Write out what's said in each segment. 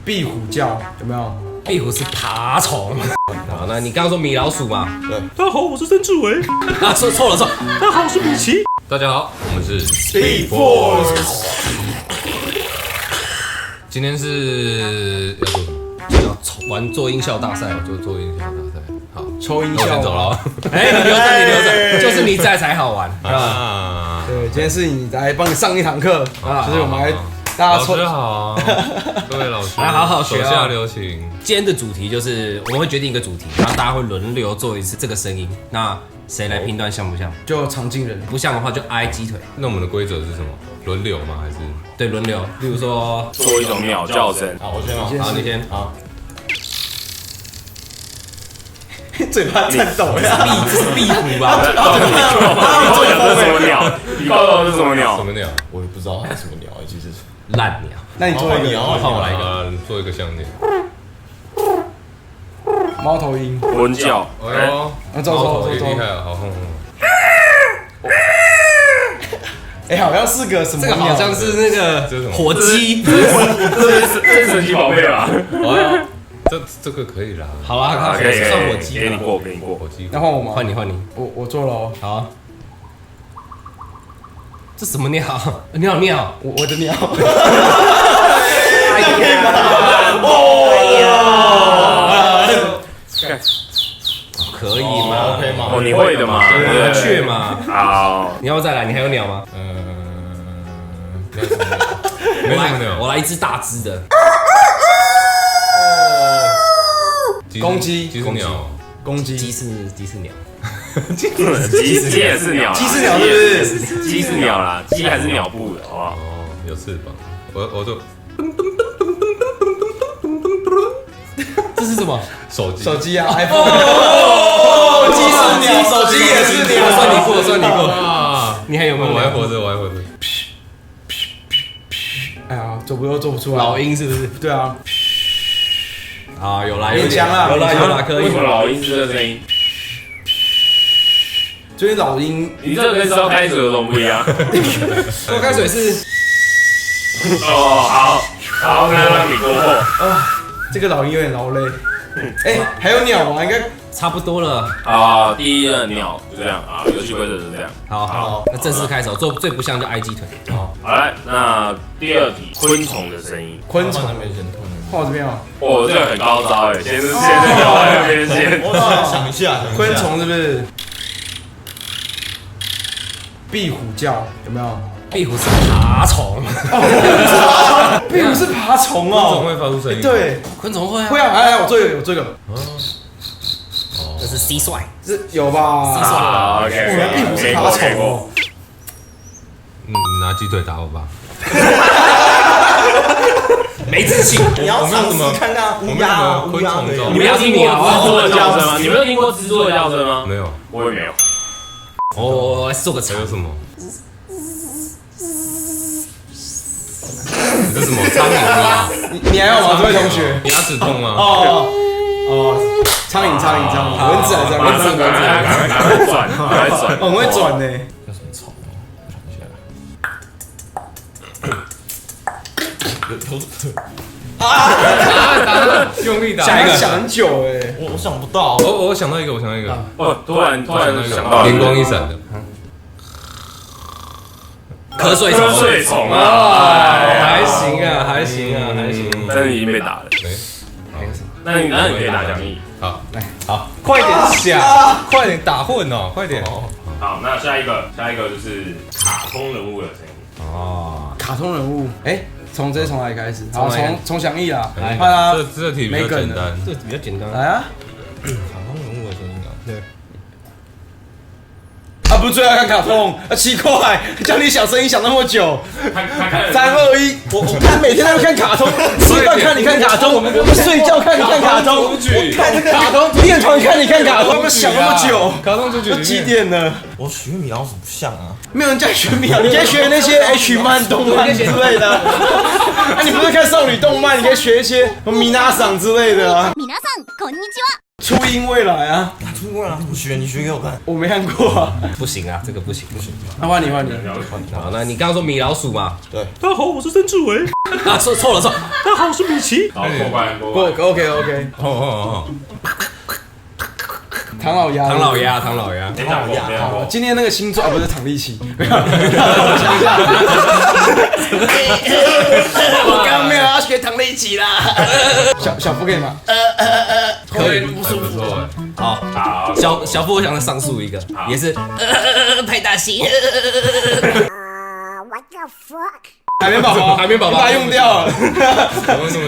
壁虎叫有没有？壁虎是爬虫。好，那你刚刚说米老鼠嘛？对。大家好，我是曾志伟。啊，错了。大家好，我是米奇。大家好，我们是 Speed Force。今天是要做什么？要玩做音效大赛。做音效大赛。好，抽音效。那我先走了。哎，你留着，就是你在才好玩啊。对，今天是你来帮你上一堂课啊，就是我们来大家抽。老师好，各位老师，来好好学手下留情。今天的主题就是我们会决定一个主题，然后大家会轮流做一次这个声音。那谁来评断像不像？就常进人，不像的话就挨鸡腿。那我们的规则是什么？轮流吗？还是？对，轮流。例如说，做一种鸟叫声。好，我先哦。好，你先。好。嘴巴颤抖呀！这是壁虎吧？这是什么鸟？你告诉我是什么鸟？什么鸟？我也不知道它是什么鸟，其实。烂鸟。那你做一个，换我来一个。做一个项链。猫头鹰。蚊叫。哎呦，走，厉害了，好轰！哎，好像是个什么？这个好像是那个火鸡。这是神奇宝贝吧？这个可以啦。好啦，可以算火鸡。给你过。火鸡。那换我吗？换你。我做了哦。好。这什么鸟？鸟。我的鸟。哎呀！可以吗？ OK 吗？哦，你会的吗？麻雀嘛。好，你要不再来？你还有鸟吗？没什么鸟。我来一只大只的。公鸡。鸡是鸟。公鸡。鸡是鸟。鸡也是鸟，鸡是鸟是不是？鸡是鸟啦，鸡还是鸟部的，好不好？哦，有翅膀。我就。这是什么？手机啊 ，iPhone。鸡是鸟，手机也是鸟。算你过。你还有没有？我还活着。哎呀，做不出来。老鹰是不是？对啊。啊，有来勉强啦，有啦，可以。为什么老鹰是这个声音？所以老鹰，你这个跟烧开水有什么不一样？烧开水是。哦，好，那让你过后。这个老鹰有点劳累。哎，还有鸟吗？应该差不多了。啊，第一个鸟就这样啊，游戏规则是这样。好，那正式开始，做最不像就挨鸡腿。好来，那第二题，昆虫的声音。昆虫没先通。换我这边哦。哦，这个很高招哎，先在鸟那边先。我想一下。昆虫是不是？壁虎叫有没有？壁虎是爬虫。壁虎是爬虫昆虫哦。会发出声音。对，昆虫会啊。会啊！哎，我做一个。这是蟋蟀。是有吧？好 ，OK， 原来壁虎是爬虫哦。你拿鸡腿打我吧。没自信。你要尝试看看乌鸦，昆虫招。你没有听过蜘蛛的叫声吗？你没有听过蜘蛛的叫声吗？没有。我也没有。我来做个场。还有什么？这是什么？苍蝇吗？你还有吗，这位同学？你牙齿痛吗？哦，苍蝇，蚊子还是蚊子？赶快转。很会转呢。有什么虫？我想一下。用力打。下一个想很久哎。我想不到。我想到一个。哦，突然想到灵光一闪的。瞌睡虫啊，还行啊。真的已经被打了。那你可以打讲义。好，快点想，快点打混哦，快点。好，那下一个就是卡通人物的声音。哦，卡通人物，哎，从哪里开始？好，从响义啦，来看啊，这题比较简单。这比较简单。来啊。卡通人物的声音啊。对。啊，不是最爱看卡通啊，奇怪，叫你想声音想那么久。看3、2、1，我看每天都看卡通，吃饭看你看卡通，我们睡觉看你看卡通，我看这个卡通练团看你看卡通，我想那么久。卡通主角都几点了？我学米老鼠不像啊。没有人叫你学米啊，你可以学那些 H 漫动漫之类的。啊，你不是看少女动漫，你可以学一些米娜桑之类的啊。皆さんこんにちは。初音未来啊，初听过啊，你学给我看。我没看过啊。不行啊，这个不行。那换你。好，那你刚刚说米老鼠嘛？对。大家好，我是曾志伟。啊，错了。大家好，我是米奇。好，过关。过 OK。哦，唐老鸭。没讲过，没讲过。今天那个星座啊，不是唐立奇。我想一下。我刚刚没有要学唐立奇啦。小夫可以吗？可以，不错。好，小夫，我想再上诉一个，也是派大星。 What the fuck？ 海绵宝宝，把它用掉了。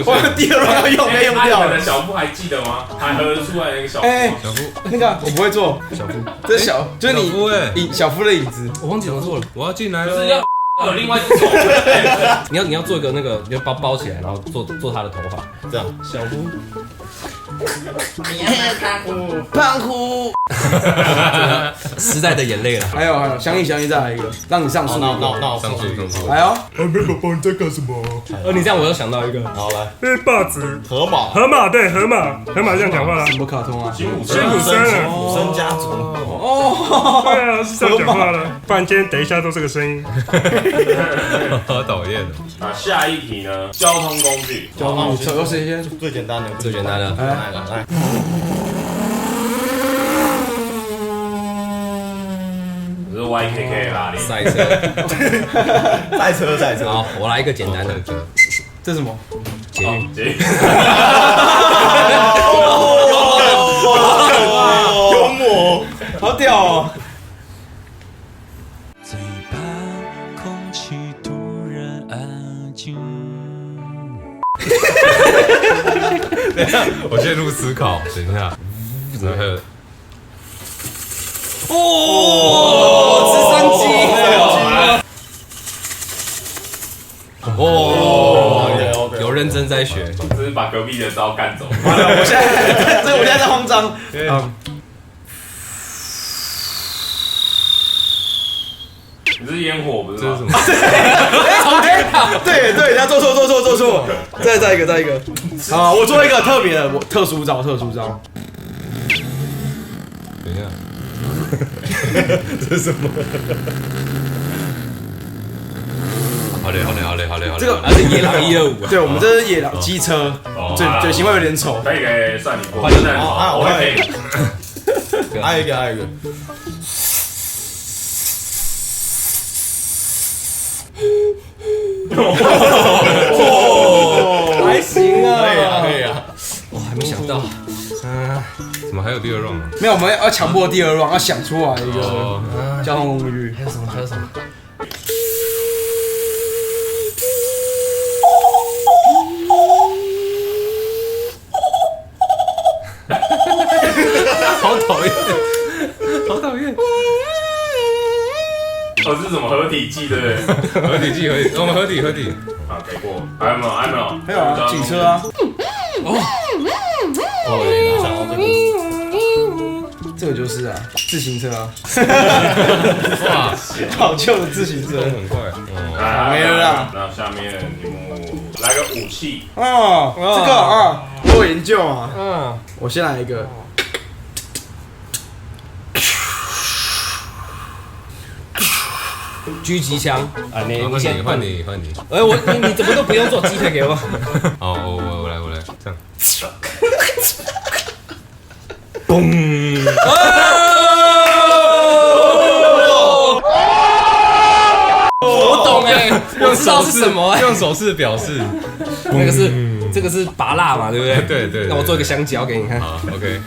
我第二轮要用，没用掉了。小夫还记得吗？还喝得出来那个小夫。小夫，那个我不会做。小夫，这是就是你小夫的影子。我忘记怎么做了，我要进来了。有另外一种。你要做一个那个，你就包起来，然后做他的头发。这样。小夫。 胖虎，时代的眼泪了。还有，相依，再来一个，让你上诉。那我上诉。来哦。海绵宝宝你在干什么？你这样我又想到一个。好来。豹子。河马对，河马这样讲话啦。什么卡通啊？辛普森啊。虎生家族。哦。对啊，是这样讲话了。不然今天等一下都这个声音。好讨厌的。那下一题呢？交通工具。由谁先？最简单的。来。我是 YKK 啦，赛车。赛车。好，我来一个简单的。这是什么？捷运。幽默，好屌哦！最怕空气突然安静。等一下，我陷入思考。等一下，怎么还有？直升机。有认真在学。这是把隔壁的招干走。我现在在慌张。你是烟火不是吗？对，他做错。再一个。好，我做一个特别的，特殊招。等一下，这是什么？好嘞。这个是野狼125。对，我们这是野狼机车，嘴型会有点丑。可以算你过。换你我会。还有一个。还行啊，可以啊。我还没想到。怎么还有第二 round 啊？没有，我们要强迫第二 round，要想出来一个交通工具。还有什么？好讨厌。我是什么合体技对不对？合体技，我们合体。好，给过。还有没有？还有啊，警车啊。想到这个。这个就是啊，自行车啊。哇，好旧的自行车。很快。没了啦。那下面题目来个武器。哦，这个啊，我有研究啊。我先来一个。狙击枪啊，你先换你。你怎么都不用做鸡腿给我。好，我来，这样。我懂哎，我知道是什么哎，用手势表示。这个是拔蜡嘛，对不对？对。那我做一个香蕉给你看。好 ，OK。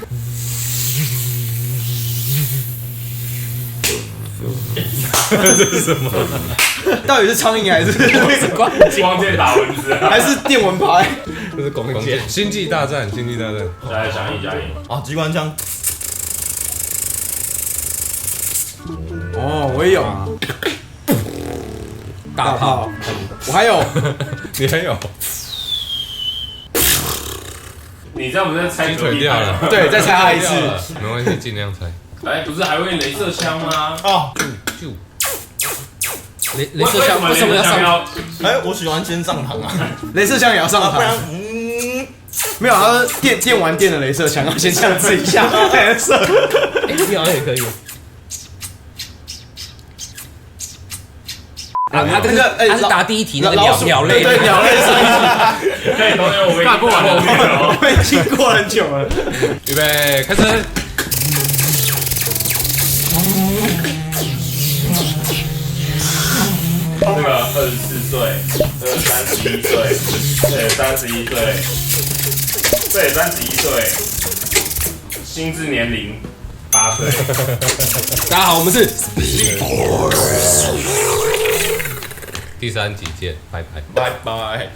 这是什么？到底是苍蝇还是光剑打蚊子，还是电蚊拍？这是弓箭。星际大战。来，响应。啊，机关枪。哦，我也有啊。大炮。我还有。你还有？你这样不是猜鸡腿掉了？对，再猜他一次。没关系，尽量猜。哎，不是还会镭射枪吗？哦。镭射枪为什么要上？哎，我喜欢先上膛啊。镭射枪也要上膛，不然没有，他说电完电的镭射枪，要先这样子一下镭射。哎，你好像也可以。啊，他这个他是答第一题那个鸟类，对鸟类是可以，同学，我们干不完了我已经过很久了。预备，开始。这个24岁，这个31岁，这31岁，这31岁，心智年龄8岁。大家好，我们是第3集见，拜拜。拜拜。